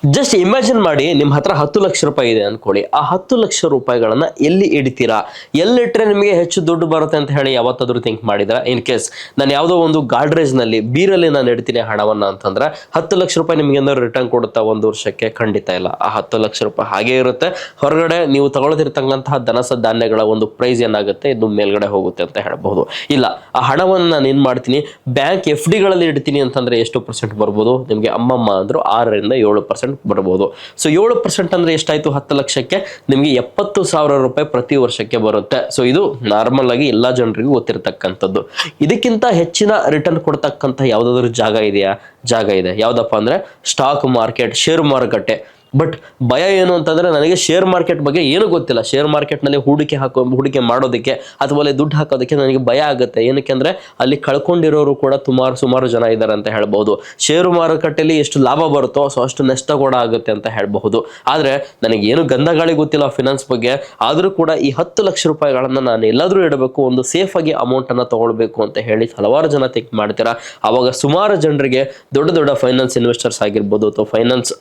Just imagine ಮಾಡಿ ನಿಮ್ಮ ಹತ್ರ 10 ಲಕ್ಷ ರೂಪಾಯಿ ಇದೆ ಅನ್ಕೊಳ್ಳಿ. ಆ 10 ಲಕ್ಷ ರೂಪಾಯಿಗಳನ್ನ ಎಲ್ಲಿ ಇಡ್ತೀರಾ, ಎಲ್ಲಿಟ್ರೆ ನಿಮಗೆ ಹೆಚ್ಚು ದುಡ್ಡು ಬರುತ್ತೆ ಅಂತ ಹೇಳಿ ಯಾವತ್ತಾದ್ರೂ ಥಿಂಕ್ ಮಾಡಿದ್ರ? ಇನ್ ಕೇಸ್ ನಾನು ಯಾವುದೋ ಒಂದು ಗಾಡ್ರೇಜ್ ನಲ್ಲಿ ಬೀರಲ್ಲಿ ನಾನು ಇಡ್ತೀನಿ ಹಣವನ್ನ ಅಂತಂದ್ರೆ 10 ಲಕ್ಷ ರೂಪಾಯಿ ನಿಮ್ಗೆ ಏನಾದ್ರು ರಿಟರ್ನ್ ಕೊಡುತ್ತಾ ಒಂದು ವರ್ಷಕ್ಕೆ? ಖಂಡಿತ ಇಲ್ಲ. ಆ 10 ಲಕ್ಷ ರೂಪಾಯಿ ಹಾಗೆ ಇರುತ್ತೆ. ಹೊರಗಡೆ ನೀವು ತಗೊಳ್ತಿರ್ತಕ್ಕಂತಹ ದನಸ ಧಾನ್ಯಗಳ ಒಂದು ಪ್ರೈಸ್ ಏನಾಗುತ್ತೆ, ಇದು ಮೇಲ್ಗಡೆ ಹೋಗುತ್ತೆ ಅಂತ ಹೇಳಬಹುದು. ಇಲ್ಲ, ಆ ಹಣವನ್ನ ನಾನು ಏನ್ ಮಾಡ್ತೀನಿ, ಬ್ಯಾಂಕ್ FD ಗಳಲ್ಲಿ ಇಡ್ತೀನಿ ಅಂತಂದ್ರೆ ಎಷ್ಟು ಪರ್ಸೆಂಟ್ ಬರ್ಬೋದು ನಿಮ್ಗೆ? ಅಮ್ಮಮ್ಮ ಅಂದ್ರು 6ರಿಂದ 7% ಬರಬಹುದು. ಸೊ 7% ಅಂದ್ರೆ ಎಷ್ಟಾಯ್ತು? 10 ಲಕ್ಷಕ್ಕೆ ನಿಮ್ಗೆ 70,000 ರೂಪಾಯಿ ಪ್ರತಿ ವರ್ಷಕ್ಕೆ ಬರುತ್ತೆ. ಸೊ ಇದು ನಾರ್ಮಲ್ ಆಗಿ ಎಲ್ಲಾ ಜನರಿಗೂ ಗೊತ್ತಿರತಕ್ಕಂಥದ್ದು. ಇದಕ್ಕಿಂತ ಹೆಚ್ಚಿನ ರಿಟರ್ನ್ ಕೊಡ್ತಕ್ಕಂಥ ಯಾವ್ದಾದ್ರು ಜಾಗ ಇದೆಯಾ? ಜಾಗ ಇದೆ. ಯಾವ್ದಪ್ಪ ಅಂದ್ರೆ ಸ್ಟಾಕ್ ಮಾರ್ಕೆಟ್, ಷೇರು ಮಾರುಕಟ್ಟೆ. ಬಟ್ ಭಯ ಏನು ಅಂತಂದ್ರೆ, ನನಗೆ ಶೇರ್ ಮಾರ್ಕೆಟ್ ಬಗ್ಗೆ ಏನು ಗೊತ್ತಿಲ್ಲ. ಶೇರ್ ಮಾರ್ಕೆಟ್ ನಲ್ಲಿ ಹೂಡಿಕೆ ಮಾಡೋದಕ್ಕೆ ಅಥವಾ ಅಲ್ಲಿ ದುಡ್ಡು ಹಾಕೋದಕ್ಕೆ ನನಗೆ ಭಯ ಆಗುತ್ತೆ. ಏನಕ್ಕೆ ಅಂದ್ರೆ ಅಲ್ಲಿ ಕಳ್ಕೊಂಡಿರೋರು ಕೂಡ ಸುಮಾರು ಜನ ಇದ್ದಾರೆ ಅಂತ ಹೇಳ್ಬಹುದು. ಷೇರು ಮಾರುಕಟ್ಟೆಯಲ್ಲಿ ಎಷ್ಟು ಲಾಭ ಬರುತ್ತೋ ಸೊ ಅಷ್ಟು ನಷ್ಟ ಕೂಡ ಆಗುತ್ತೆ ಅಂತ ಹೇಳ್ಬಹುದು. ಆದ್ರೆ ನನಗೆ ಏನು ಗಂಧಗಾಳಿ ಗೊತ್ತಿಲ್ಲ ಫಿನಾನ್ಸ್ ಬಗ್ಗೆ. ಆದ್ರೂ ಕೂಡ ಈ 10 ಲಕ್ಷ ರೂಪಾಯಿಗಳನ್ನ ನಾನು ಎಲ್ಲಾದ್ರೂ ಇಡಬೇಕು, ಒಂದು ಸೇಫ್ ಆಗಿ ಅಮೌಂಟ್ ಅನ್ನ ತಗೊಳ್ಬೇಕು ಅಂತ ಹೇಳಿ ಹಲವಾರು ಜನ ಥಿಂಕ್ ಮಾಡ್ತೀರಾ. ಅವಾಗ ಸುಮಾರು ಜನರಿಗೆ ದೊಡ್ಡ ಫೈನಾನ್ಸ್ ಇನ್ವೆಸ್ಟರ್ಸ್ ಆಗಿರ್ಬೋದು ಅಥವಾ ಫೈನಾನ್ಸ್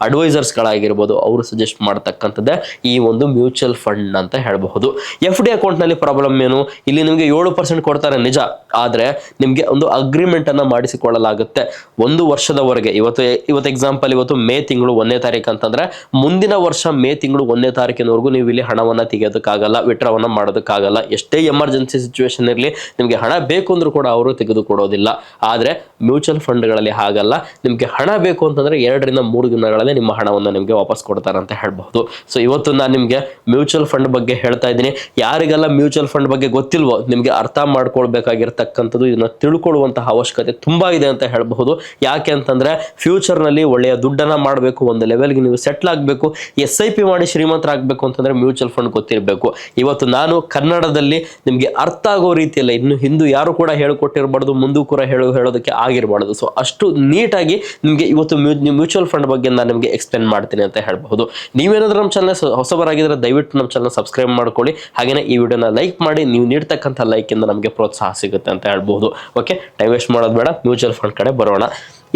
ಅಡ್ವೈಸರ್ಸ್ ಗಳಾಗಿರ್ಬೋದು, ಅವರು ಸಜೆಸ್ಟ್ ಮಾಡತಕ್ಕಂಥದ್ದೇ ಈ ಒಂದು ಮ್ಯೂಚುವಲ್ ಫಂಡ್ ಅಂತ ಹೇಳಬಹುದು. FD ಅಕೌಂಟ್ ನಲ್ಲಿ ಪ್ರಾಬ್ಲಮ್ ಏನು? ಇಲ್ಲಿ ನಿಮಗೆ 7% ಕೊಡ್ತಾರೆ ನಿಜ, ಆದ್ರೆ ನಿಮ್ಗೆ ಒಂದು ಅಗ್ರಿಮೆಂಟ್ ಅನ್ನ ಮಾಡಿಸಿಕೊಳ್ಳಲಾಗುತ್ತೆ 1 ವರ್ಷದವರೆಗೆ. ಇವತ್ತು ಎಕ್ಸಾಂಪಲ್, ಇವತ್ತು ಮೇ ತಿಂಗಳು 1ನೇ ತಾರೀಕು ಅಂತಂದ್ರೆ ಮುಂದಿನ ವರ್ಷ ಮೇ ತಿಂಗಳು 1ನೇ ತಾರೀಕಿನವರೆಗೂ ನೀವು ಇಲ್ಲಿ ಹಣವನ್ನ ತೆಗೆಯೋದಕ್ಕಾಗಲ್ಲ, ವಿಡ್ರಾವನ್ನ ಮಾಡೋದಕ್ಕಾಗಲ್ಲ. ಎಷ್ಟೇ ಎಮರ್ಜೆನ್ಸಿ ಸಿಚುವೇಶನ್ ಇರಲಿ, ನಿಮ್ಗೆ ಹಣ ಬೇಕು ಅಂದ್ರೂ ಕೂಡ ಅವರು ತೆಗೆದುಕೊಡೋದಿಲ್ಲ. ಆದ್ರೆ ಮ್ಯೂಚುವಲ್ ಫಂಡ್ಗಳಲ್ಲಿ ಹಾಗಲ್ಲ. ನಿಮ್ಗೆ ಹಣ ಬೇಕು ಅಂತಂದ್ರೆ 2 ರಿಂದ 3 ದಿನಗಳಲ್ಲಿ ನಿಮ್ಮ ಹಣವನ್ನು ನಿಮ್ಗೆ ವಾಪಸ್ ಕೊಡ್ತಾರೆ ಅಂತ ಹೇಳ್ಬಹುದು. ಸೊ ಇವತ್ತು ನಾನು ನಿಮ್ಗೆ ಮ್ಯೂಚುವಲ್ ಫಂಡ್ ಬಗ್ಗೆ ಹೇಳ್ತಾ ಇದ್ದೀನಿ. ಯಾರಿಗೆಲ್ಲ ಮ್ಯೂಚುವಲ್ ಫಂಡ್ ಬಗ್ಗೆ ಗೊತ್ತಿಲ್ವೋ ನಿಮ್ಗೆ ಅರ್ಥ ಮಾಡ್ಕೊಳ್ಬೇಕಾಗಿರ್ತಕ್ಕಂಥದ್ದು, ಇದನ್ನ ತಿಳ್ಕೊಳ್ಳುವಂತಹ ಅವಶ್ಯಕತೆ ತುಂಬಾ ಇದೆ ಅಂತ ಹೇಳಬಹುದು. ಯಾಕೆ ಅಂತಂದ್ರೆ ಫ್ಯೂಚರ್ ನಲ್ಲಿ ಒಳ್ಳೆಯ ದುಡ್ಡನ್ನ ಮಾಡಬೇಕು, ಒಂದು ಲೆವೆಲ್ಗೆ ನೀವು ಸೆಟ್ಲ್ ಆಗಬೇಕು, SIP ಮಾಡಿ ಶ್ರೀಮಂತರಾಗಬೇಕು ಅಂತಂದ್ರೆ ಮ್ಯೂಚುವಲ್ ಫಂಡ್ ಗೊತ್ತಿರಬೇಕು. ಇವತ್ತು ನಾನು ಕನ್ನಡದಲ್ಲಿ ನಿಮ್ಗೆ ಅರ್ಥ ಆಗೋ ರೀತಿಯಲ್ಲ, ಇನ್ನು ಹಿಂದೂ ಯಾರು ಕೂಡ ಹೇಳಿಕೊಟ್ಟಿರಬಾರ್ದು, ಮುಂದೂ ಕೂಡ ಹೇಳೋದಕ್ಕೆ ಆಗಿರಬಾರ್ದು. ಸೊ ಅಷ್ಟು ನೀಟಾಗಿ ನಿಮ್ಗೆ ಇವತ್ತು ಮ್ಯೂಚುವಲ್ ಫಂಡ್ ಬಗ್ಗೆ ನಾನು ನಿಮ್ಗೆ ಎಕ್ಸ್ಪ್ಲೇನ್ ಮಾಡ್ತೀನಿ ಅಂತ ಹೇಳ್ಬಹುದು. ನೀವೇನಾದ್ರೂ ನಮ್ಮ ಚಾನಲ್ ಹೊಸಬರಾಗಿದ್ರೆ ದಯವಿಟ್ಟು ನಮ್ಮ ಚಾನಲ್ ಸಬ್ಸ್ಕ್ರೈಬ್ ಮಾಡ್ಕೊಳ್ಳಿ. ಹಾಗೇನೆ ಈ ವಿಡಿಯೋನ ಲೈಕ್ ಮಾಡಿ. ನೀವು ನೀಡ್ತಕ್ಕಂಥ ಲೈಕ್ ಇಂದ ನಮಗೆ ಪ್ರೋತ್ಸಾಹ ಸಿಗುತ್ತೆ ಅಂತ ಹೇಳ್ಬಹುದು. ಓಕೆ, ಟೈಮ್ ವೇಸ್ಟ್ ಮಾಡೋದು ಬೇಡ, ಮ್ಯೂಚುವಲ್ ಫಂಡ್ ಕಡೆ ಬರೋಣ.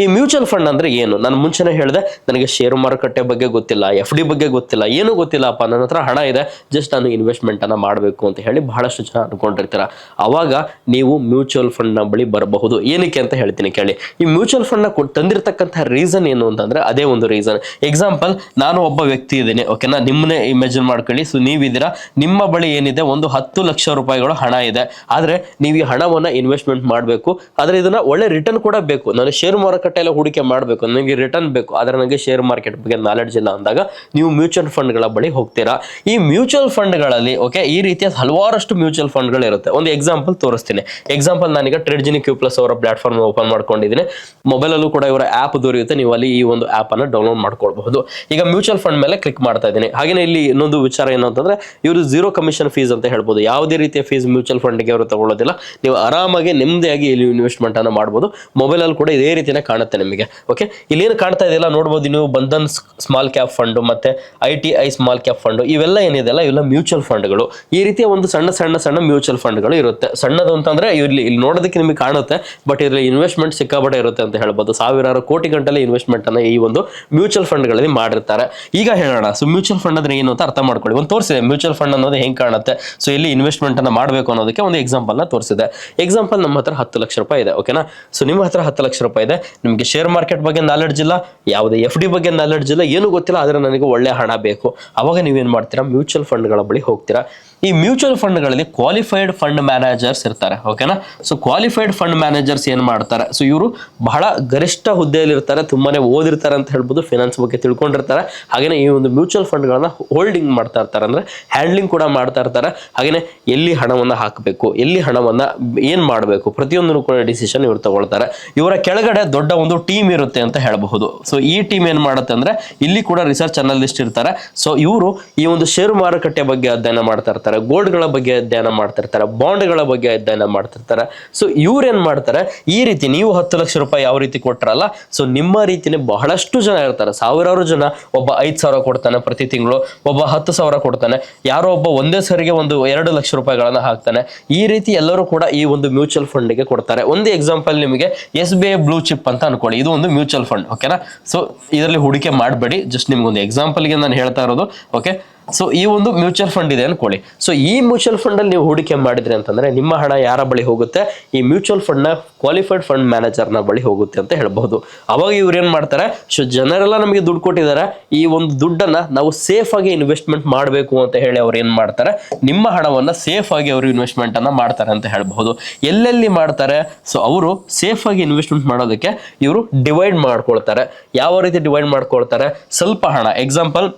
ಈ ಮ್ಯೂಚುವಲ್ ಫಂಡ್ ಅಂದ್ರೆ ಏನು? ನಾನು ಮುಂಚೆನೇ ಹೇಳಿದೆ, ನನಗೆ ಶೇರ್ ಮಾರುಕಟ್ಟೆ ಬಗ್ಗೆ ಗೊತ್ತಿಲ್ಲ, FD ಬಗ್ಗೆ ಗೊತ್ತಿಲ್ಲ, ಏನು ಗೊತ್ತಿಲ್ಲಪ್ಪ, ನನ್ನ ಹತ್ರ ಹಣ ಇದೆ, ಜಸ್ಟ್ ನಾನು ಇನ್ವೆಸ್ಟ್ಮೆಂಟ್ ಅನ್ನ ಮಾಡಬೇಕು ಅಂತ ಹೇಳಿ ಬಹಳಷ್ಟು ಜನ ಅನ್ಕೊಂಡಿರ್ತೀರ. ಅವಾಗ ನೀವು ಮ್ಯೂಚುವಲ್ ಫಂಡ್ ನ ಬಳಿ ಬರಬಹುದು. ಏನಕ್ಕೆ ಅಂತ ಹೇಳ್ತೀನಿ ಕೇಳಿ. ಈ ಮ್ಯೂಚುವಲ್ ಫಂಡ್ ನ ತಂದಿರತಕ್ಕಂಥ ರೀಸನ್ ಏನು ಅಂತಂದ್ರೆ ಅದೇ ಒಂದು ರೀಸನ್. ಎಕ್ಸಾಂಪಲ್, ನಾನು ಒಬ್ಬ ವ್ಯಕ್ತಿ ಇದ್ದೀನಿ, ಓಕೆನಾ? ನಿಮ್ಮನ್ನೇ ಇಮ್ಯಾಜಿನ್ ಮಾಡ್ಕೊಳ್ಳಿ. ಸೊ ನೀವಿದ್ದೀರಾ, ನಿಮ್ಮ ಬಳಿ ಏನಿದೆ, ಒಂದು 10 ಲಕ್ಷ ರೂಪಾಯಿಗಳು ಹಣ ಇದೆ. ಆದ್ರೆ ನೀವು ಈ ಹಣವನ್ನ ಇನ್ವೆಸ್ಟ್ಮೆಂಟ್ ಮಾಡಬೇಕು, ಆದ್ರೆ ಇದನ್ನ ಒಳ್ಳೆ ರಿಟರ್ನ್ ಕೂಡ ಬೇಕು. ನಾನು ಶೇರ್ ಮಾರುಕಟ್ಟೆ ಎಲ್ಲ ಹೂಡಿಕೆ ಮಾಡಬೇಕು, ನನಗೆ ರಿಟರ್ನ್ ಬೇಕು, ಆದ್ರೆ ನನಗೆ ಶೇರ್ ಮಾರ್ಕೆಟ್ ಬಗ್ಗೆ ನಾಲೆಡ್ಜ್ ಇಲ್ಲ ಅಂದಾಗ ನೀವು ಮ್ಯೂಚುವಲ್ ಫಂಡ್ ಗಳ ಬಳಿ ಹೋಗ್ತೀರಾ. ಈ ಮ್ಯೂಚುವಲ್ ಫಂಡ್ ಗಳಲ್ಲಿ ಓಕೆ, ಈ ರೀತಿಯ ಹಲವಾರಷ್ಟು ಮ್ಯೂಚುವಲ್ ಫಂಡ್ ಗಳು ಇರುತ್ತೆ. ಒಂದು ಎಕ್ಸಾಂಪಲ್ ತೋರಿಸ್ತೀನಿ. ಎಕ್ಸಾಂಪಲ್, ನಾನೀಗ ಟ್ರೇಡ್ಜಿನಿ Q+ ಅವರ ಪ್ಲಾಟ್ಫಾರ್ಮ್ ಓಪನ್ ಮಾಡ್ಕೊಂಡಿದ್ದೀನಿ. ಮೊಬೈಲ್ ಅಲ್ಲೂ ಕೂಡ ಇವರ ಆಪ್ ದೊರೆಯುತ್ತೆ, ನೀವು ಅಲ್ಲಿ ಈ ಒಂದು ಆಪ್ ಅನ್ನು ಡೌನ್ಲೋಡ್ ಮಾಡ್ಕೊಳ್ಬಹುದು. ಈಗ ಮ್ಯೂಚುವಲ್ ಫಂಡ್ ಮೇಲೆ ಕ್ಲಿಕ್ ಮಾಡ್ತಾ ಇದ್ದೀನಿ. ಹಾಗೆ ಇಲ್ಲಿ ಇನ್ನೊಂದು ವಿಚಾರ ಏನು ಅಂತಂದ್ರೆ, ಇವರು 0 ಕಮಿಷನ್ ಫೀಸ್ ಅಂತ ಹೇಳ್ಬೋದು. ಯಾವುದೇ ರೀತಿಯ ಫೀಸ್ ಮ್ಯೂಚುವಲ್ ಫಂಡ್ ಗೆ ಅವರು ತಗೊಳ್ಳೋದಿಲ್ಲ. ನೀವು ಆರಾಮಾಗಿ ನೆಮ್ಮದಿಯಾಗಿ ಇಲ್ಲಿ ಇನ್ವೆಸ್ಟ್ಮೆಂಟ್ ಅನ್ನು ಮಾಡಬಹುದು. ಮೊಬೈಲ್ ಅಲ್ಲಿ ಕೂಡ ಇದೇ ರೀತಿನೇ ಕಾಣುತ್ತೆ ನಿಮಗೆ. ಓಕೆ, ಇಲ್ಲಿ ಏನು ಕಾಣ್ತಾ ಇದೆಯಲ್ಲ ನೋಡಬಹುದು ನೀವು, ಬಂಧನ್ ಸ್ಮಾಲ್ ಕ್ಯಾಪ್ ಫಂಡ್ ಮತ್ತೆ ITI ಸ್ಮಾಲ್ ಕ್ಯಾಪ್ ಫಂಡ್, ಇವೆಲ್ಲ ಏನಿದೆಲ್ಲ ಇವೆಲ್ಲ ಮ್ಯೂಚುವಲ್ ಫಂಡ್ಗಳು. ಈ ರೀತಿಯ ಒಂದು ಸಣ್ಣ ಮ್ಯೂಚುವಲ್ ಫಂಡ್ಗಳು ಇರುತ್ತೆ. ಸಣ್ಣದು ಅಂತಂದ್ರೆ ಇಲ್ಲಿ ನೋಡೋದಕ್ಕೆ ನಿಮಗೆ ಕಾಣುತ್ತೆ, ಬಟ್ ಇದರಲ್ಲಿ ಇನ್ವೆಸ್ಟ್ಮೆಂಟ್ ಸಿಕ್ಕಾಪಟ್ಟೆ ಇರುತ್ತೆ ಅಂತ ಹೇಳ್ಬೋದು. ಸಾವಿರಾರು ಕೋಟಿ ಗಂಟಲೆ ಇನ್ವೆಸ್ಟ್ಮೆಂಟ್ ಅನ್ನ ಈ ಒಂದು ಮ್ಯೂಚುವಲ್ ಫಂಡ್ಗಳಲ್ಲಿ ಮಾಡಿರ್ತಾರೆ. ಈಗ ಹೇಳೋಣ, ಸೊ ಮ್ಯೂಚುವಲ್ ಫಂಡ್ ಅಂದ್ರೆ ಏನು ಅಂತ ಅರ್ಥ ಮಾಡ್ಕೊಳ್ಳಿ. ಒಂದು ತೋರಿಸಿದೆ ಮ್ಯೂಚುವಲ್ ಫಂಡ್ ಅನ್ನೋದು ಹೆಂಗ್ ಕಾಣುತ್ತೆ. ಸೊ ಇಲ್ಲಿ ಇನ್ವೆಸ್ಟ್ಮೆಂಟ್ ಅನ್ನ ಮಾಡಬೇಕು ಅನ್ನೋದಕ್ಕೆ ಒಂದು ಎಕ್ಸಾಂಪಲ್ ನ ತೋರಿಸಿದೆ. ಎಕ್ಸಾಂಪಲ್, ನಮ್ಮ ಹತ್ರ 10 ಲಕ್ಷ ರೂಪಾಯಿ ಇದೆ, ಓಕೆನಾ? ಸೊ ನಿಮ್ಮ ಹತ್ರ 10 ಲಕ್ಷ ರೂಪಾಯಿ ಇದೆ, ನಿಮ್ಗೆ ಶೇರ್ ಮಾರ್ಕೆಟ್ ಬಗ್ಗೆ ನಾಲೆಡ್ಜ್ ಇಲ್ಲ, ಯಾವುದೇ FD ಬಗ್ಗೆ ನಾಲೆಡ್ಜ್ ಇಲ್ಲ, ಏನು ಗೊತ್ತಿಲ್ಲ, ಆದ್ರೆ ನನಗೆ ಒಳ್ಳೆ ಹಣ ಬೇಕು. ಅವಾಗ ನೀವೇನ್ ಮಾಡ್ತೀರಾ? ಮ್ಯೂಚುವಲ್ ಫಂಡ್ ಗಳ ಬಳಿ ಹೋಗ್ತೀರಾ. ಈ ಮ್ಯೂಚುವಲ್ ಫಂಡ್ ಗಳಲ್ಲಿ ಕ್ವಾಲಿಫೈಡ್ ಫಂಡ್ ಮ್ಯಾನೇಜರ್ಸ್ ಇರ್ತಾರೆ, ಓಕೆನಾ? ಸೊ ಕ್ವಾಲಿಫೈಡ್ ಫಂಡ್ ಮ್ಯಾನೇಜರ್ಸ್ ಏನ್ ಮಾಡ್ತಾರೆ? ಸೊ ಇವರು ಬಹಳ ಗರಿಷ್ಠ ಹುದ್ದೆಯಲ್ಲಿ ಇರ್ತಾರೆ, ತುಂಬಾನೇ ಓದಿರ್ತಾರೆ ಅಂತ ಹೇಳ್ಬೋದು, ಫಿನಾನ್ಸ್ ಬಗ್ಗೆ ತಿಳ್ಕೊಂಡಿರ್ತಾರೆ. ಹಾಗೇನೆ ಈ ಒಂದು ಮ್ಯೂಚುವಲ್ ಫಂಡ್ ಗಳನ್ನ ಹೋಲ್ಡಿಂಗ್ ಮಾಡ್ತಾ ಇರ್ತಾರೆ, ಅಂದ್ರೆ ಹ್ಯಾಂಡ್ಲಿಂಗ್ ಕೂಡ ಮಾಡ್ತಾ ಇರ್ತಾರೆ. ಹಾಗೇನೆ ಎಲ್ಲಿ ಹಣವನ್ನ ಹಾಕಬೇಕು, ಎಲ್ಲಿ ಹಣವನ್ನ ಏನ್ ಮಾಡಬೇಕು, ಪ್ರತಿಯೊಂದನ್ನು ಕೂಡ ಡಿಸಿಷನ್ ಇವ್ರು ತಗೊಳ್ತಾರೆ. ಇವರ ಕೆಳಗಡೆ ದೊಡ್ಡ ಒಂದು ಟೀಮ್ ಇರುತ್ತೆ ಅಂತ ಹೇಳಬಹುದು. ಸೊ ಈ ಟೀಮ್ ಏನ್ ಮಾಡುತ್ತೆ ಅಂದ್ರೆ, ಇಲ್ಲಿ ಕೂಡ ರಿಸರ್ಚ್ ಅನಲಿಸ್ಟ್ ಇರ್ತಾರೆ. ಸೊ ಇವರು ಈ ಒಂದು ಷೇರು ಮಾರುಕಟ್ಟೆ ಬಗ್ಗೆ ಅಧ್ಯಯನ ಮಾಡ್ತಾ ಇರ್ತಾರೆ. ಮಾಡ್ತಿರ್ತಾರೆ, ಗೋಲ್ಡ್ಗಳ ಬಗ್ಗೆ ಅಧ್ಯಯನ ಮಾಡ್ತಿರ್ತಾರೆ, ಬಾಂಡ್ಗಳ ಬಗ್ಗೆ ಅಧ್ಯಯನ ಮಾಡ್ತಿರ್ತಾರೆ. ಸೊ ಇವ್ರೇನ್ ಮಾಡ್ತಾರೆ, ಈ ರೀತಿ ನೀವು 10 ಲಕ್ಷ ರೂಪಾಯಿ ಯಾವ ರೀತಿ ಕೊಟ್ರಲ್ಲ, ಸೊ ನಿಮ್ಮ ರೀತಿನೇ ಬಹಳಷ್ಟು ಜನ ಇರ್ತಾರೆ, ಸಾವಿರಾರು ಜನ. ಒಬ್ಬ 5,000 ಕೊಡ್ತಾನೆ ಪ್ರತಿ ತಿಂಗಳು, ಒಬ್ಬ 10,000 ಕೊಡ್ತಾನೆ, ಯಾರೋ ಒಬ್ಬ ಒಂದೇ ಸರಿಗೆ ಒಂದು 2 ಲಕ್ಷ ರೂಪಾಯಿಗಳನ್ನ ಹಾಕ್ತಾನೆ. ಈ ರೀತಿ ಎಲ್ಲರೂ ಕೂಡ ಈ ಒಂದು ಮ್ಯೂಚುವಲ್ ಫಂಡ್ಗೆ ಕೊಡ್ತಾರೆ. ಒಂದು ಎಕ್ಸಾಂಪಲ್ ನಿಮಗೆ SBI ಬ್ಲೂ ಚಿಪ್ ಅಂತ ಅನ್ಕೊಳ್ಳಿ, ಇದು ಒಂದು ಮ್ಯೂಚುವಲ್ ಫಂಡ್. ಓಕೆನಾ. ಸೊ ಇದರಲ್ಲಿ ಹೂಡಿಕೆ ಮಾಡಬೇಡಿ, ಜಸ್ಟ್ ನಿಮ್ಗೊಂದು ಎಕ್ಸಾಂಪಲ್ಗೆ ನಾನು ಹೇಳ್ತಾ ಇರೋದು. ಓಕೆ. ಸೊ ಈ ಒಂದು ಮ್ಯೂಚುವಲ್ ಫಂಡ್ ಇದೆ ಅನ್ಕೊಳ್ಳಿ. ಸೊ ಈ ಮ್ಯೂಚುವಲ್ ಫಂಡ್ ಅಲ್ಲಿ ನೀವು ಹೂಡಿಕೆ ಮಾಡಿದ್ರಿ ಅಂತಂದ್ರೆ ನಿಮ್ಮ ಹಣ ಯಾರ ಬಳಿ ಹೋಗುತ್ತೆ, ಈ ಮ್ಯೂಚುವಲ್ ಫಂಡ್ ನ ಕ್ವಾಲಿಫೈಡ್ ಫಂಡ್ ಮ್ಯಾನೇಜರ್ ನ ಬಳಿ ಹೋಗುತ್ತೆ ಅಂತ ಹೇಳ್ಬಹುದು. ಅವಾಗ ಇವ್ರು ಏನ್ ಮಾಡ್ತಾರೆ, ಸೊ ಜನರೆಲ್ಲ ನಮಗೆ ದುಡ್ಡು ಕೊಟ್ಟಿದ್ದಾರೆ, ಈ ಒಂದು ದುಡ್ಡನ್ನ ನಾವು ಸೇಫ್ ಆಗಿ ಇನ್ವೆಸ್ಟ್ಮೆಂಟ್ ಮಾಡಬೇಕು ಅಂತ ಹೇಳಿ ಅವ್ರು ಏನ್ ಮಾಡ್ತಾರೆ, ನಿಮ್ಮ ಹಣವನ್ನ ಸೇಫ್ ಆಗಿ ಅವರು ಇನ್ವೆಸ್ಟ್ಮೆಂಟ್ ಅನ್ನ ಮಾಡ್ತಾರೆ ಅಂತ ಹೇಳ್ಬಹುದು. ಎಲ್ಲೆಲ್ಲಿ ಮಾಡ್ತಾರೆ, ಸೊ ಅವರು ಸೇಫ್ ಆಗಿ ಇನ್ವೆಸ್ಟ್ಮೆಂಟ್ ಮಾಡೋದಕ್ಕೆ ಇವರು ಡಿವೈಡ್ ಮಾಡ್ಕೊಳ್ತಾರೆ. ಯಾವ ರೀತಿ ಡಿವೈಡ್ ಮಾಡ್ಕೊಳ್ತಾರೆ, ಸ್ವಲ್ಪ ಹಣ, ಎಕ್ಸಾಂಪಲ್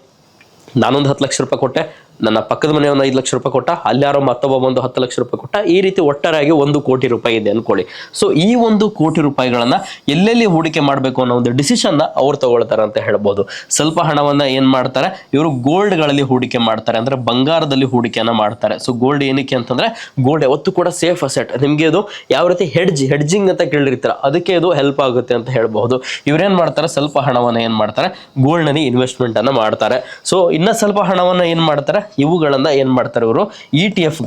ನಾನೊಂದು 10 ಲಕ್ಷ ರೂಪಾಯಿ ಕೊಟ್ಟೆ, ನನ್ನ ಪಕ್ಕದ ಮನೆ ಒಂದು 5 ಲಕ್ಷ ರೂಪಾಯಿ ಕೊಟ್ಟ, ಅಲ್ಲಿ ಯಾರೋ ಮತ್ತೊಬ್ಬ ಒಂದು 10 ಲಕ್ಷ ರೂಪಾಯಿ ಕೊಟ್ಟ, ಈ ರೀತಿ ಒಟ್ಟಾರೆಯಾಗಿ 1 ಕೋಟಿ ರೂಪಾಯಿ ಇದೆ ಅನ್ಕೊಳ್ಳಿ. ಸೊ ಈ 1 ಕೋಟಿ ರೂಪಾಯಿಗಳನ್ನ ಎಲ್ಲೆಲ್ಲಿ ಹೂಡಿಕೆ ಮಾಡಬೇಕು ಅನ್ನೋ ಒಂದು ಡಿಸಿಷನ್ ಅವ್ರು ತಗೊಳ್ತಾರೆ ಅಂತ ಹೇಳ್ಬೋದು. ಸ್ವಲ್ಪ ಹಣವನ್ನ ಏನ್ ಮಾಡ್ತಾರೆ, ಇವರು ಗೋಲ್ಡ್ ಗಳಲ್ಲಿ ಹೂಡಿಕೆ ಮಾಡ್ತಾರೆ, ಅಂದ್ರೆ ಬಂಗಾರದಲ್ಲಿ ಹೂಡಿಕೆಯನ್ನ ಮಾಡ್ತಾರೆ. ಸೊ ಗೋಲ್ಡ್ ಏನಕ್ಕೆ ಅಂತಂದ್ರೆ, ಗೋಲ್ಡ್ ಯಾವತ್ತೂ ಕೂಡ ಸೇಫ್ ಅಸೆಟ್. ನಿಮ್ಗೆ ಇದು ಯಾವ ರೀತಿ ಹೆಡ್ಜಿಂಗ್ ಅಂತ ಕೇಳಿರ್ತೀರ, ಅದಕ್ಕೆ ಇದು ಹೆಲ್ಪ್ ಆಗುತ್ತೆ ಅಂತ ಹೇಳ್ಬಹುದು. ಇವ್ರೇನ್ ಮಾಡ್ತಾರೆ, ಸ್ವಲ್ಪ ಹಣವನ್ನ ಏನ್ ಮಾಡ್ತಾರೆ, ಗೋಲ್ಡ್ ನಲ್ಲಿ ಇನ್ವೆಸ್ಟ್ಮೆಂಟ್ ಅನ್ನ ಮಾಡ್ತಾರೆ. ಸೊ ಇನ್ನ ಸ್ವಲ್ಪ ಹಣವನ್ನ ಏನ್ ಮಾಡ್ತಾರೆ, ಇವುಗಳನ್ನ ಏನ್ ಮಾಡ್ತಾರೆ ಇವರು ETF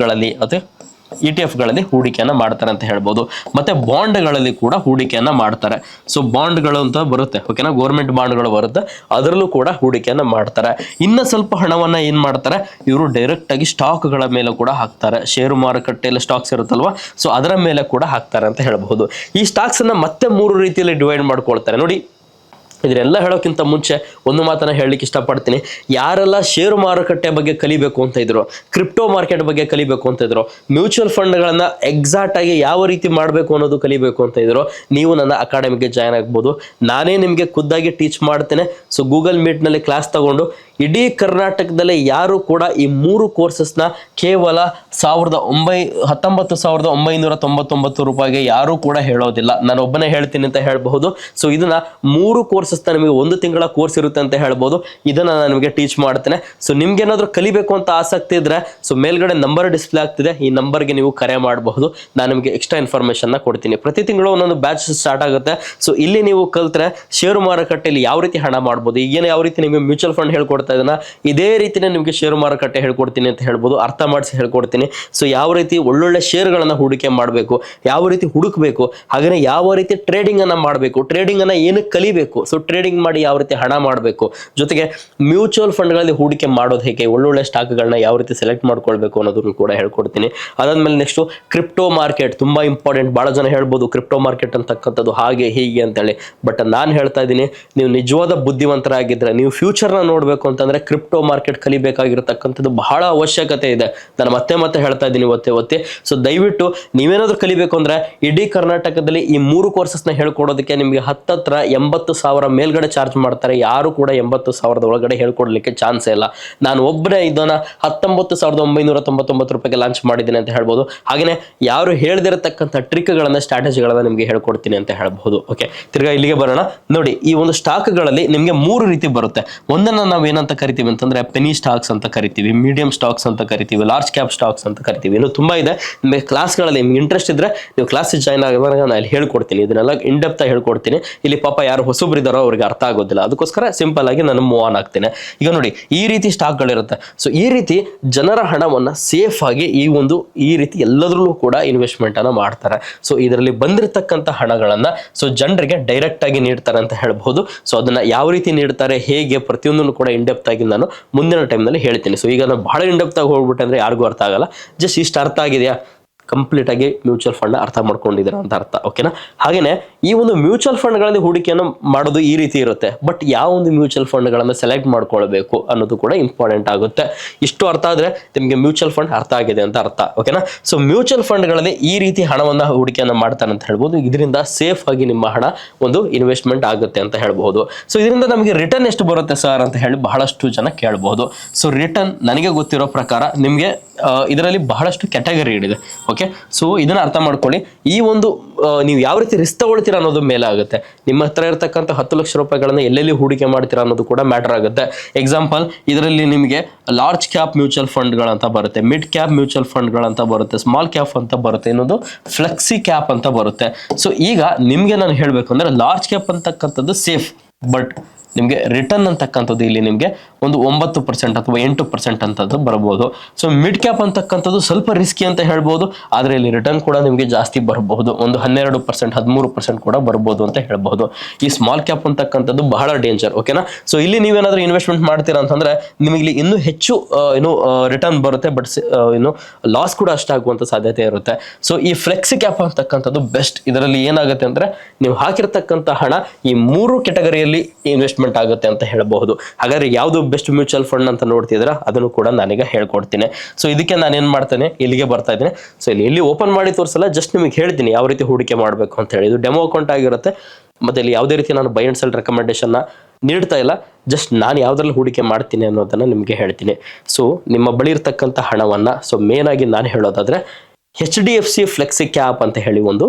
ಗಳಲ್ಲಿ ಹೂಡಿಕೆಯನ್ನ ಮಾಡ್ತಾರೆ ಅಂತ ಹೇಳ್ಬೋದು. ಮತ್ತೆ ಬಾಂಡ್ಗಳಲ್ಲಿ ಕೂಡ ಹೂಡಿಕೆಯನ್ನ ಮಾಡ್ತಾರೆ. ಸೊ ಬಾಂಡ್ಗಳು ಅಂತ ಬರುತ್ತೆ, ಓಕೆನಾ, ಗೌರ್ಮೆಂಟ್ ಬಾಂಡ್ಗಳು ಬರುತ್ತೆ, ಅದರಲ್ಲೂ ಕೂಡ ಹೂಡಿಕೆಯನ್ನ ಮಾಡ್ತಾರೆ. ಇನ್ನ ಸ್ವಲ್ಪ ಹಣವನ್ನ ಏನ್ ಮಾಡ್ತಾರೆ ಇವರು, ಡೈರೆಕ್ಟ್ ಆಗಿ ಸ್ಟಾಕ್ಗಳ ಮೇಲೆ ಕೂಡ ಹಾಕ್ತಾರೆ. ಷೇರು ಮಾರುಕಟ್ಟೆಯಲ್ಲಿ ಸ್ಟಾಕ್ಸ್ ಇರುತ್ತಲ್ವಾ, ಸೊ ಅದರ ಮೇಲೆ ಕೂಡ ಹಾಕ್ತಾರೆ ಅಂತ ಹೇಳ್ಬಹುದು. ಈ ಸ್ಟಾಕ್ಸ್ ಅನ್ನ ಮತ್ತೆ 3 ರೀತಿಯಲ್ಲಿ ಡಿವೈಡ್ ಮಾಡ್ಕೊಳ್ತಾರೆ. ನೋಡಿ, ಇದನ್ನೆಲ್ಲ ಹೇಳೋಕ್ಕಿಂತ ಮುಂಚೆ ಒಂದು ಮಾತನ್ನ ಹೇಳಲಿಕ್ಕೆ ಇಷ್ಟಪಡ್ತೀನಿ. ಯಾರೆಲ್ಲ ಷೇರು ಮಾರುಕಟ್ಟೆ ಬಗ್ಗೆ ಕಲಿಬೇಕು ಅಂತ ಇದ್ರು, ಕ್ರಿಪ್ಟೋ ಮಾರ್ಕೆಟ್ ಬಗ್ಗೆ ಕಲಿಬೇಕು ಅಂತ ಇದ್ರು, ಮ್ಯೂಚುವಲ್ ಫಂಡ್ಗಳನ್ನ ಎಕ್ಸಾಕ್ಟ್ ಆಗಿ ಯಾವ ರೀತಿ ಮಾಡಬೇಕು ಅನ್ನೋದು ಕಲಿಬೇಕು ಅಂತ ಇದ್ರು, ನೀವು ನನ್ನ ಅಕಾಡೆಮಿಗೆ ಜಾಯ್ನ್ ಆಗ್ಬೋದು. ನಾನೇ ನಿಮಗೆ ಖುದ್ದಾಗಿ ಟೀಚ್ ಮಾಡ್ತೇನೆ. ಸೊ ಗೂಗಲ್ ಮೀಟ್ನಲ್ಲಿ ಕ್ಲಾಸ್ ತಗೊಂಡು ಇಡೀ ಕರ್ನಾಟಕದಲ್ಲೇ ಯಾರು ಕೂಡ ಈ 3 ಕೋರ್ಸಸ್ನ ಕೇವಲ 19,999 ರೂಪಾಯಿಗೆ ಯಾರು ಕೂಡ ಹೇಳೋದಿಲ್ಲ, ನಾನು ಒಬ್ಬನೇ ಹೇಳ್ತೀನಿ ಅಂತ ಹೇಳ್ಬಹುದು. ಸೊ ಇದನ್ನ 3 ಕೋರ್ಸಸ್ನ ನಿಮಗೆ 1 ತಿಂಗಳ ಕೋರ್ಸ್ ಇರುತ್ತೆ ಅಂತ ಹೇಳ್ಬೋದು. ಇದನ್ನ ನಾನು ನಿಮಗೆ ಟೀಚ್ ಮಾಡ್ತೇನೆ. ಸೊ ನಿಮ್ಗೆ ಏನಾದರೂ ಕಲಿಬೇಕು ಅಂತ ಆಸಕ್ತಿ ಇದ್ರೆ, ಸೊ ಮೇಲ್ಗಡೆ ನಂಬರ್ ಡಿಸ್ಪ್ಲೇ ಆಗ್ತಿದೆ, ಈ ನಂಬರ್ಗೆ ನೀವು ಕರೆ ಮಾಡಬಹುದು. ನಾನು ನಿಮಗೆ ಎಕ್ಸ್ಟ್ರಾ ಇನ್ಫಾರ್ಮೇಶನ್ ಕೊಡ್ತೀನಿ. ಪ್ರತಿ ತಿಂಗಳು ಒಂದೊಂದು ಬ್ಯಾಚ್ ಸ್ಟಾರ್ಟ್ ಆಗುತ್ತೆ. ಸೊ ಇಲ್ಲಿ ನೀವು ಕಲ್ತ್ರೆ ಷೇರು ಮಾರುಕಟ್ಟೆಯಲ್ಲಿ ಯಾವ ರೀತಿ ಹಣ ಮಾಡ್ಬೋದು, ಈಗೇನು ಯಾವ ರೀತಿ ನಿಮಗೆ ಮ್ಯೂಚುವಲ್ ಫಂಡ್ ಹೇಳ್ಕೊಡ್ತಾ ಇದನ್ನ, ಇದೇ ರೀತಿನೇ ನಿಮಗೆ ಷೇರು ಮಾರುಕಟ್ಟೆ ಹೇಳ್ಕೊಡ್ತೀನಿ ಅಂತ ಹೇಳ್ಬೋದು, ಅರ್ಥ ಮಾಡಿಸಿ ಹೇಳ್ಕೊಡ್ತೀನಿ. ಸೊ ಯಾವ ರೀತಿ ಒಳ್ಳೊಳ್ಳೆ ಷೇರುಗಳನ್ನ ಹೂಡಿಕೆ ಮಾಡಬೇಕು, ಯಾವ ರೀತಿ ಹುಡುಕಬೇಕು, ಹಾಗೆ ಯಾವ ರೀತಿ ಟ್ರೇಡಿಂಗ್ ಅನ್ನ ಮಾಡಬೇಕು, ಟ್ರೇಡಿಂಗ್ ಅನ್ನ ಏನಕ್ಕೆ ಕಲಿಬೇಕು, ಸೊ ಟ್ರೇಡಿಂಗ್ ಮಾಡಿ ಯಾವ ರೀತಿ ಹಣ ಮಾಡಬೇಕು, ಜೊತೆಗೆ ಮ್ಯೂಚುವಲ್ ಫಂಡ್ಗಳಲ್ಲಿ ಹೂಡಿಕೆ ಮಾಡೋದು ಹೇಗೆ, ಒಳ್ಳೊಳ್ಳೆ ಸ್ಟಾಕ್ಗಳನ್ನ ಯಾವ ರೀತಿ ಸೆಲೆಕ್ಟ್ ಮಾಡ್ಕೊಳ್ಬೇಕು ಅನ್ನೋದನ್ನು ಕೂಡ ಹೇಳ್ಕೊಡ್ತೀನಿ. ಅದಾದ್ಮೇಲೆ ನೆಕ್ಸ್ಟ್ ಕ್ರಿಪ್ಟೋ ಮಾರ್ಕೆಟ್, ತುಂಬಾ ಇಂಪಾರ್ಟೆಂಟ್. ಬಹಳ ಜನ ಹೇಳ್ಬೋದು ಕ್ರಿಪ್ಟೋ ಮಾರ್ಕೆಟ್ ಅಂತಕ್ಕಂಥದ್ದು ಹಾಗೆ ಹೀಗೆ ಅಂತೇಳಿ, ಬಟ್ ನಾನು ಹೇಳ್ತಾ ಇದ್ದೀನಿ, ನೀವು ನಿಜವಾದ ಬುದ್ಧಿವಂತರಾಗಿದ್ರೆ, ನೀವು ಫ್ಯೂಚರ್ನ ನೋಡ್ಬೇಕು ಅಂತಂದ್ರೆ ಕ್ರಿಪ್ಟೋ ಮಾರ್ಕೆಟ್ ಕಲಿಬೇಕಾಗಿರತಕ್ಕಂಥದ್ದು ಬಹಳ ಅವಶ್ಯಕತೆ ಇದೆ. ನಾನು ಮತ್ತೆ ಹೇಳ್ತಾ ಇದ್ದೀನಿ ಒತ್ತೆ. ಸೊ ದಯವಿಟ್ಟು ನೀವೇನಾದ್ರೂ ಕಲಿಬೇಕು ಅಂದ್ರೆ ಇಡೀ ಕರ್ನಾಟಕದಲ್ಲಿ ಈ 3 ಕೋರ್ಸಸ್ನ ಹೇಳ್ಕೊಡೋದಕ್ಕೆ ನಿಮಗೆ ಹತ್ತಿರ 80,000 ಮೇಲ್ಗಡೆ ಚಾರ್ಜ್ ಮಾಡ್ತಾರೆ. ಯಾರು ಕೂಡ 80,000 ಒಳಗಡೆ ಹೇಳ್ಕೊಡ್ಲಿಕ್ಕೆ ಚಾನ್ಸ್ ಇಲ್ಲ. ನಾನು ಒಬ್ಬನೇ ಇದನ್ನ 19,999 ರೂಪಾಯಿಗೆ ಲಾಂಚ್ ಮಾಡಿದ್ದೀನಿ ಅಂತ ಹೇಳ್ಬೋದು. ಹಾಗೇನೆ ಯಾರು ಹೇಳ್ದಿರತಕ್ಕಂಥ ಟ್ರಿಕ್ಗಳನ್ನ, ಸ್ಟ್ರಾಟಜಿಗಳನ್ನ ನಿಮಗೆ ಹೇಳ್ಕೊಡ್ತೀನಿ ಅಂತ ಹೇಳ್ಬಹುದು. ಓಕೆ, ತಿರ್ಗಾ ಇಲ್ಲಿಗೆ ಬರೋಣ. ನೋಡಿ, ಈ ಒಂದು ಸ್ಟಾಕ್ಗಳಲ್ಲಿ ನಿಮಗೆ 3 ರೀತಿ ಬರುತ್ತೆ. ಒಂದನ್ನ ನಾವು ಏನಂತ ಕರಿತೀವಿ ಅಂತಂದ್ರೆ ಪೆನಿ ಸ್ಟಾಕ್ಸ್ ಅಂತ ಕರಿತೀವಿ, ಮೀಡಿಯಂ ಸ್ಟಾಕ್ಸ್ ಅಂತ ಕರಿತೀವಿ, ಲಾರ್ಜ್ ಕ್ಯಾಪ್ ಸ್ಟಾಕ್ಸ್ ಅಂತ ಕರಿತೀವಿ. ಇನ್ನು ತುಂಬಾ ಇದೆ. ನಿಮಗೆ ಕ್ಲಾಸ್ಗಳಲ್ಲಿ ನಿಮ್ಗೆ ಇಂಟ್ರೆಸ್ಟ್ ಇದ್ರೆ ನೀವು ಕ್ಲಾಸಿಗೆ ಜಾಯ್ನ್ ಆಗುವಾಗ ನಾನು ಇಲ್ಲಿ ಹೇಳ್ಕೊಡ್ತೀನಿ, ಇದನ್ನೆಲ್ಲ ಇನ್ ಡೆಪ್ತ್ ಆಗಿ ಹೇಳ್ಕೊಡ್ತೀನಿ. ಇಲ್ಲಿ ಪಾಪ ಯಾರು ಹೊಸಬ್ರಿದಾರೋ ಅವ್ರಿಗೆ ಅರ್ಥ ಆಗೋದಿಲ್ಲ, ಅದಕ್ಕೋಸ್ಕರ ಸಿಂಪಲ್ ಆಗಿ ನಾನು ಮೂವ್ ಆನ್ ಆಗ್ತೇನೆ. ಈಗ ನೋಡಿ, ಈ ರೀತಿ ಸ್ಟಾಕ್ಗಳಿರುತ್ತೆ. ಸೊ ಈ ರೀತಿ ಜನರ ಹಣವನ್ನ ಸೇಫ್ ಆಗಿ ಈ ರೀತಿ ಎಲ್ಲದರಲ್ಲೂ ಕೂಡ ಇನ್ವೆಸ್ಟ್ಮೆಂಟ್ ಅನ್ನ ಮಾಡ್ತಾರೆ. ಸೊ ಇದರಲ್ಲಿ ಬಂದಿರತಕ್ಕಂಥ ಹಣಗಳನ್ನ ಸೊ ಜನರಿಗೆ ಡೈರೆಕ್ಟ್ ಆಗಿ ನೀಡ್ತಾರೆ ಅಂತ ಹೇಳ್ಬಹುದು. ಸೊ ಅದನ್ನ ಯಾವ ರೀತಿ ನೀಡ್ತಾರೆ, ಹೇಗೆ, ಪ್ರತಿಯೊಂದನ್ನು ಕೂಡ ಇನ್ ಡೆಪ್ತ್ ಆಗಿ ನಾನು ಮುಂದಿನ ಟೈಮ್ನಲ್ಲಿ ಹೇಳ್ತೀನಿ. ಸೊ ಈಗ ನಾನು ಬಹಳ ಇನ್ ಡೆಪ್ತ್ ಆಗಿ ಹೋಗ್ಬಿಟ್ಟೆ ಅಂದ್ರೆ ಯಾರಿಗೂ ಅರ್ಥ ಆಗಲ್ಲ. ಜಸ್ಟ್ ಇಷ್ಟು ಅರ್ಥ ಆಗಿದೆಯಾ, ಕಂಪ್ಲೀಟ್ ಆಗಿ ಮ್ಯೂಚುವಲ್ ಫಂಡ್ ಅರ್ಥ ಮಾಡ್ಕೊಂಡಿದ್ದೀರಾ ಅಂತ ಅರ್ಥ. ಓಕೆನಾ. ಹಾಗೇನೆ ಈ ಒಂದು ಮ್ಯೂಚುವಲ್ ಫಂಡ್ಗಳಲ್ಲಿ ಹೂಡಿಕೆಯನ್ನು ಮಾಡೋದು ಈ ರೀತಿ ಇರುತ್ತೆ. ಬಟ್ ಯಾವ ಒಂದು ಮ್ಯೂಚುವಲ್ ಫಂಡ್ಗಳನ್ನು ಸೆಲೆಕ್ಟ್ ಮಾಡ್ಕೊಳ್ಬೇಕು ಅನ್ನೋದು ಕೂಡ ಇಂಪಾರ್ಟೆಂಟ್ ಆಗುತ್ತೆ. ಇಷ್ಟು ಅರ್ಥ ಆದ್ರೆ ನಿಮಗೆ ಮ್ಯೂಚುವಲ್ ಫಂಡ್ ಅರ್ಥ ಆಗಿದೆ ಅಂತ ಅರ್ಥ. ಓಕೆನಾ. ಸೊ ಮ್ಯೂಚುವಲ್ ಫಂಡ್ಗಳಲ್ಲಿ ಈ ರೀತಿ ಹಣವನ್ನ ಹೂಡಿಕೆಯನ್ನು ಮಾಡ್ತಾರೆ ಅಂತ ಹೇಳ್ಬೋದು. ಇದರಿಂದ ಸೇಫ್ ಆಗಿ ನಿಮ್ಮ ಹಣ ಒಂದು ಇನ್ವೆಸ್ಟ್ಮೆಂಟ್ ಆಗುತ್ತೆ ಅಂತ ಹೇಳ್ಬಹುದು. ಸೊ ಇದರಿಂದ ನಮಗೆ ರಿಟರ್ನ್ ಎಷ್ಟು ಬರುತ್ತೆ ಸರ್ ಅಂತ ಹೇಳಿ ಬಹಳಷ್ಟು ಜನ ಕೇಳಬಹುದು. ಸೊ ರಿಟರ್ನ್ ನನಗೆ ಗೊತ್ತಿರೋ ಪ್ರಕಾರ ನಿಮಗೆ ಇದರಲ್ಲಿ ಬಹಳಷ್ಟು ಕ್ಯಾಟಗರಿ ಇದೆ. ಓಕೆ, ಸೊ ಇದನ್ನ ಅರ್ಥ ಮಾಡ್ಕೊಳ್ಳಿ. ಈ ಒಂದು ನೀವು ಯಾವ ರೀತಿ ರಿಸ್ಕ್ ತಗೊಳ್ತೀರಿ ಮಾಡ್ತೀರಾ ಅನ್ನೋದು ಮೇಲೆ ಆಗುತ್ತೆ. ನಿಮ್ಮ ಹತ್ರ ಇರತಕ್ಕಂಥ 10 ಲಕ್ಷ ರೂಪಾಯಿಗಳನ್ನ ಎಲ್ಲೆಲ್ಲಿ ಹೂಡಿಕೆ ಮಾಡ್ತೀರಾ ಅನ್ನೋದು ಕೂಡ ಮ್ಯಾಟರ್ ಆಗುತ್ತೆ. ಎಕ್ಸಾಂಪಲ್, ಇದರಲ್ಲಿ ನಿಮಗೆ ಲಾರ್ಜ್ ಕ್ಯಾಪ್ ಮ್ಯೂಚುವಲ್ ಫಂಡ್ಗಳಂತ ಬರುತ್ತೆ, ಮಿಡ್ ಕ್ಯಾಪ್ ಮ್ಯೂಚುವಲ್ ಫಂಡ್ಗಳಂತ ಬರುತ್ತೆ, ಸ್ಮಾಲ್ ಕ್ಯಾಪ್ ಅಂತ ಬರುತ್ತೆ, ಇನ್ನೊಂದು ಫ್ಲೆಕ್ಸಿ ಕ್ಯಾಪ್ ಅಂತ ಬರುತ್ತೆ. ಸೊ ಈಗ ನಿಮ್ಗೆ ನಾನು ಹೇಳ್ಬೇಕು ಅಂದ್ರೆ ಲಾರ್ಜ್ ಕ್ಯಾಪ್ ಅಂತಕ್ಕಂಥದ್ದು ಸೇಫ್, ಬಟ್ ನಿಮಗೆ ರಿಟರ್ನ್ ಅಂತಕ್ಕಂಥದ್ದು ಇಲ್ಲಿ ನಿಮಗೆ ಒಂದು 9% ಅಥವಾ 8% ಅಂತದ್ದು ಬರಬಹುದು. ಸೊ ಮಿಡ್ ಕ್ಯಾಪ್ ಅಂತಕ್ಕಂಥದ್ದು ಸ್ವಲ್ಪ ರಿಸ್ಕಿ ಅಂತ ಹೇಳ್ಬೋದು, ಆದರೆ ಇಲ್ಲಿ ರಿಟರ್ನ್ ಕೂಡ ನಿಮಗೆ ಜಾಸ್ತಿ ಬರಬಹುದು, ಒಂದು 12% 13% ಕೂಡ ಬರ್ಬೋದು ಅಂತ ಹೇಳ್ಬಹುದು. ಈ ಸ್ಮಾಲ್ ಕ್ಯಾಪ್ ಅಂತಕ್ಕಂಥದ್ದು ಬಹಳ ಡೇಂಜರ್. ಓಕೆನಾ? ಸೊ ಇಲ್ಲಿ ನೀವೇನಾದ್ರೂ ಇನ್ವೆಸ್ಟ್ಮೆಂಟ್ ಮಾಡ್ತೀರಾ ಅಂತಂದ್ರೆ ನಿಮಗೆ ಇಲ್ಲಿ ಇನ್ನೂ ಹೆಚ್ಚು ರಿಟರ್ನ್ ಬರುತ್ತೆ, ಬಟ್ ಇನ್ನು ಲಾಸ್ ಕೂಡ ಅಷ್ಟಾಗುವಂತ ಸಾಧ್ಯತೆ ಇರುತ್ತೆ. ಸೊ ಈ ಫ್ಲೆಕ್ಸಿ ಕ್ಯಾಪ್ ಅಂತಕ್ಕಂಥದ್ದು ಬೆಸ್ಟ್. ಇದರಲ್ಲಿ ಏನಾಗುತ್ತೆ ಅಂದ್ರೆ ನೀವು ಹಾಕಿರ್ತಕ್ಕಂಥ ಹಣ ಈ 3 ಕೆಟಗರಿಯಲ್ಲಿ ಇನ್ವೆಸ್ಟ್ಮೆಂಟ್ ಆಗುತ್ತೆ ಅಂತ ಹೇಳಬಹುದು. ಹಾಗಾದ್ರೆ ಯಾವುದು ಬೆಸ್ಟ್ ಮ್ಯೂಚುವಲ್ ಫಂಡ್ ಅಂತ ನೋಡ್ತಿದ್ರ ಅದನ್ನು ಕೂಡ ನಾನೀಗ ಹೇಳ್ಕೊಡ್ತೀನಿ. ಸೊ ಇದಕ್ಕೆ ನಾನು ಏನ್ ಮಾಡ್ತೇನೆ, ಇಲ್ಲಿಗೆ ಬರ್ತಾ ಇದ್ದೀನಿ. ಸೊ ಇಲ್ಲಿ ಓಪನ್ ಮಾಡಿ ತೋರಿಸಲ್ಲ, ಜಸ್ಟ್ ನಿಮಗೆ ಹೇಳ್ತೀನಿ ಯಾವ ರೀತಿ ಹೂಡಿಕೆ ಮಾಡಬೇಕು ಅಂತ ಹೇಳಿ. ಇದು ಡೆಮೋ ಅಕೌಂಟ್ ಆಗಿರುತ್ತೆ, ಮತ್ತೆ ಇಲ್ಲಿ ಯಾವುದೇ ರೀತಿ ನಾನು ಬೈ ಅಂಡ್ ಸೆಲ್ ರೆಕಮೆಂಡೇಶನ್ ನೀಡ್ತಾ ಇಲ್ಲ, ಜಸ್ಟ್ ನಾನು ಯಾವ್ದ್ರಲ್ಲಿ ಹೂಡಿಕೆ ಮಾಡ್ತೀನಿ ಅನ್ನೋದನ್ನ ನಿಮಗೆ ಹೇಳ್ತೀನಿ. ಸೊ ನಿಮ್ಮ ಬಳಿ ಇರ್ತಕ್ಕಂಥ ಹಣವನ್ನ, ಸೊ ಮೇನ್ ಆಗಿ ನಾನು ಹೇಳೋದಾದ್ರೆ HDFC ಫ್ಲೆಕ್ಸಿ ಕ್ಯಾಪ್ ಅಂತ ಹೇಳಿ ಒಂದು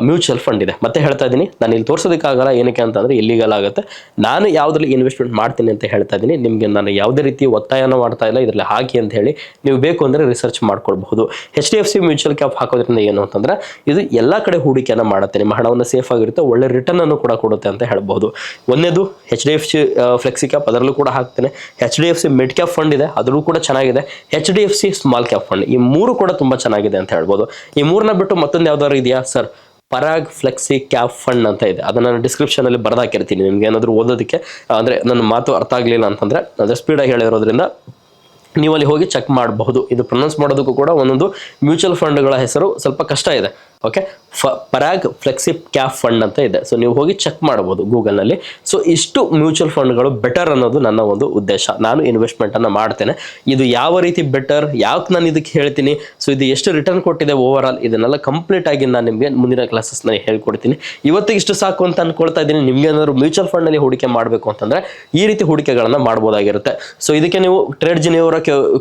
ಮ್ಯೂಚುವಲ್ ಫಂಡ್ ಇದೆ. ಮತ್ತೆ ಹೇಳ್ತಾ ಇದ್ದೀನಿ, ನಾನು ಇಲ್ಲಿ ತೋರಿಸೋದಕ್ಕಾಗಲ್ಲ, ಏನಕ್ಕೆ ಅಂತಂದ್ರೆ ಇಲ್ಲಿಗಲ್ ಆಗುತ್ತೆ. ನಾನು ಯಾವ್ದ್ರಲ್ಲಿ ಇನ್ವೆಸ್ಟ್ಮೆಂಟ್ ಮಾಡ್ತೀನಿ ಅಂತ ಹೇಳ್ತಾ ಇದ್ದೀನಿ. ನಿಮಗೆ ನಾನು ಯಾವುದೇ ರೀತಿ ಒತ್ತಾಯನ ಮಾಡ್ತಾ ಇಲ್ಲ ಇದರಲ್ಲಿ ಹಾಕಿ ಅಂತ ಹೇಳಿ, ನೀವು ಬೇಕು ಅಂದ್ರೆ ರಿಸರ್ಚ್ ಮಾಡ್ಕೊಳ್ಬಹುದು. HDFC ಮ್ಯೂಚುವಲ್ ಕ್ಯಾಪ್ ಹಾಕೋದ್ರಿಂದ ಏನು ಅಂತಂದ್ರೆ ಇದು ಎಲ್ಲಾ ಕಡೆ ಹೂಡಿಕೆಯನ್ನ ಮಾಡುತ್ತೆ, ನಿಮ್ಮ ಹಣವನ್ನು ಸೇಫ್ ಆಗಿರುತ್ತೆ, ಒಳ್ಳೆ ರಿಟರ್ನ್ ಅನ್ನು ಕೂಡ ಕೊಡುತ್ತೆ ಅಂತ ಹೇಳ್ಬಹುದು. ಒಂದೇದು HDFC ಫ್ಲೆಕ್ಸಿ ಕ್ಯಾಪ್, ಅದರಲ್ಲೂ ಕೂಡ ಹಾಕ್ತೇನೆ. HDFC ಮಿಡ್ ಕ್ಯಾಪ್ ಫಂಡ್ ಇದೆ, ಅದರಲ್ಲೂ ಕೂಡ ಚೆನ್ನಾಗಿದೆ. HDFC ಸ್ಮಾಲ್ ಕ್ಯಾಪ್ ಫಂಡ್, ಈ 3 ಕೂಡ ತುಂಬಾ ಚೆನ್ನಾಗಿದೆ ಅಂತ ಹೇಳ್ಬೋದು. ಈ 3ನ ಬಿಟ್ಟು ಮತ್ತೊಂದು ಯಾವ್ದಾದ್ರು ಇದೆಯಾ sir? Parag flexi cap fund ಅಂತ ಇದೆ, ಅದನ್ನ ನಾನು ಡಿಸ್ಕ್ರಿಪ್ಷನ್ ಅಲ್ಲಿ ಬರ್ದಾಕಿರ್ತೀನಿ. ನಿಮ್ಗೆ ಏನಾದ್ರು ಓದೋದಕ್ಕೆ ಅಂದ್ರೆ ನನ್ನ ಮಾತು ಅರ್ಥ ಆಗ್ಲಿಲ್ಲ ಅಂತಂದ್ರೆ ಅದ್ರ ಸ್ಪೀಡ್ ಆಗಿ ಹೇಳಿರೋದ್ರಿಂದ ನೀವು ಅಲ್ಲಿ ಹೋಗಿ ಚೆಕ್ ಮಾಡಬಹುದು. ಇದು ಪ್ರೊನೌನ್ಸ್ ಮಾಡೋದಕ್ಕೂ ಕೂಡ ಒಂದೊಂದು ಮ್ಯೂಚುವಲ್ ಫಂಡ್ಗಳ ಹೆಸರು ಸ್ವಲ್ಪ ಕಷ್ಟ ಇದೆ. Okay, Parag flexi cap fund ಅಂತ ಇದೆ. ಸೊ ನೀವು ಹೋಗಿ ಚೆಕ್ ಮಾಡಬಹುದು ಗೂಗಲ್ನಲ್ಲಿ. ಸೊ ಇಷ್ಟು ಮ್ಯೂಚುವಲ್ ಫಂಡ್ಗಳು ಬೆಟರ್ ಅನ್ನೋದು ನನ್ನ ಒಂದು ಉದ್ದೇಶ. ನಾನು ಇನ್ವೆಸ್ಟ್ಮೆಂಟ್ ಅನ್ನ ಮಾಡ್ತೇನೆ. ಇದು ಯಾವ ರೀತಿ ಬೆಟರ್, ಯಾಕೆ ನಾನು ಇದಕ್ಕೆ ಹೇಳ್ತೀನಿ, ಸೊ ಇದು ಎಷ್ಟು ರಿಟರ್ನ್ ಕೊಟ್ಟಿದೆ ಓವರ್ ಆಲ್, ಇದನ್ನೆಲ್ಲ ಕಂಪ್ಲೀಟ್ ಆಗಿ ನಾನು ನಿಮಗೆ ಮುಂದಿನ ಕ್ಲಾಸಸ್ ನಲ್ಲಿ ಹೇಳ್ಕೊಡ್ತೀನಿ. ಇವತ್ತಿಗೆ ಇಷ್ಟು ಸಾಕು ಅಂತ ಅನ್ಕೊಳ್ತಾ ಇದ್ದೀನಿ. ನಿಮ್ಗೆ ಏನಾದ್ರು ಮ್ಯೂಚುವಲ್ ಫಂಡ್ ನಲ್ಲಿ ಹೂಡಿಕೆ ಮಾಡಬೇಕು ಅಂತಂದ್ರೆ ಈ ರೀತಿ ಹೂಡಿಕೆಗಳನ್ನ ಮಾಡಬಹುದಾಗಿರುತ್ತೆ. ಸೊ ಇದಕ್ಕೆ ನೀವು ಟ್ರೇಡ್ ಜಿನಿಯವರ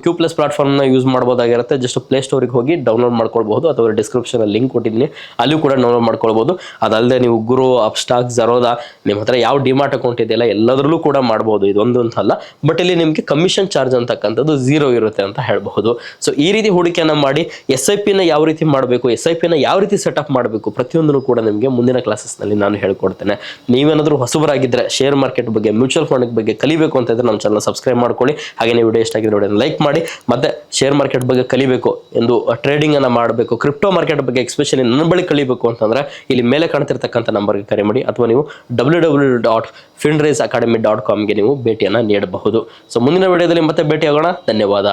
Q+ ಪ್ಲಾಟ್ಫಾರ್ಮ್ ನ ಯೂಸ್ ಮಾಡಬಹುದಾಗಿರುತ್ತೆ. ಜಸ್ಟ್ ಪ್ಲೇ ಸ್ಟೋರಿಗೆ ಹೋಗಿ ಡೌನ್ಲೋಡ್ ಮಾಡ್ಕೊಳ್ಬಹುದು, ಅಥವಾ ಡಿಸ್ಕ್ರಿಪ್ಷನ್ ಅಲ್ಲಿ ಲಿಂಕ್ ಕೊಟ್ಟಿದ್ದೀನಿ, ಅಲ್ಲಿ ಕೂಡ ಡೌನ್ಲೋಡ್ ಮಾಡ್ಕೊಳ್ಬಹುದು. ಅದಲ್ಲದೆ ನೀವು ಗುರು, ಅಪ್ಸ್ಟಾಕ್, ಜರೋದಾ, ನಿಮ್ಮ ಹತ್ರ ಯಾವ ಡಿಮಾರ್ಟ್ ಅಕೌಂಟ್ ಇದೆಯಲ್ಲ ಎಲ್ಲದರಲ್ಲೂ ಕೂಡ ಮಾಡಬಹುದು. ಇದೊಂದು ಅಂತಲ್ಲ, ಬಟ್ ಇಲ್ಲಿ ನಿಮಗೆ ಕಮಿಷನ್ ಚಾರ್ಜ್ ಅಂತಕ್ಕಂಥದ್ದು 0 ಇರುತ್ತೆ ಅಂತ ಹೇಳಬಹುದು. ಸೊ ಈ ರೀತಿ ಹೂಡಿಕೆಯನ್ನ ಮಾಡಿ SIP ನ ಯಾವ ರೀತಿ ಮಾಡಬೇಕು, SIP ನ ಯಾವ ರೀತಿ ಸೆಟಪ್ ಮಾಡಬೇಕು, ಪ್ರತಿಯೊಂದನ್ನು ಕೂಡ ನಿಮಗೆ ಮುಂದಿನ ಕ್ಲಾಸಸ್ ನಲ್ಲಿ ನಾನು ಹೇಳ್ಕೊಡ್ತೇನೆ. ನೀವೇನಾದ್ರೂ ಹೊಸಬರಾಗಿದ್ರೆ ಶೇರ್ ಮಾರ್ಕೆಟ್ ಬಗ್ಗೆ, ಮ್ಯೂಚುವಲ್ ಫಂಡ್ ಬಗ್ಗೆ ಕಲಿಬೇಕು ಅಂತ ಇದ್ರೆ ನಮ್ಮ ಚಾನಲ್ ಸಬ್ಸ್ಕ್ರೈಬ್ ಮಾಡ್ಕೊಳ್ಳಿ. ಹಾಗೆ ವಿಡಿಯೋ ಇಷ್ಟ ಆಗಿದ್ರೆ ವಿಡಿಯೋನ ಲೈಕ್ ಮಾಡಿ. ಮತ್ತೆ ಶೇರ್ ಮಾರ್ಕೆಟ್ ಬಗ್ಗೆ ಕಲಿಬೇಕು ಎಂದು, ಟ್ರೇಡಿಂಗ್ ಅನ್ನ ಮಾಡಬೇಕು, ಕ್ರಿಪ್ಟೋ ಮಾರ್ಕೆಟ್ ಬಗ್ಗೆ ಎಕ್ಸ್ಪೆಷಲಿ ನನ್ನ ಬಳಿ ಕಲಿಬೇಕು ಅಂತಂದ್ರೆ ಇಲ್ಲಿ ಮೇಲೆ ಕಾಣ್ತಿರ್ತಕ್ಕಂಥ ನಂಬರ್ಗೆ ಕರೆ ಮಾಡಿ, ಅಥವಾ ನೀವು www.finraiseacademy.com ಗೆ ನೀವು ಭೇಟಿಯನ್ನ ನೀಡಬಹುದು. ಸೊ ಮುಂದಿನ ವಿಡಿಯೋದಲ್ಲಿ ಮತ್ತೆ ಭೇಟಿ ಆಗೋಣ. ಧನ್ಯವಾದ.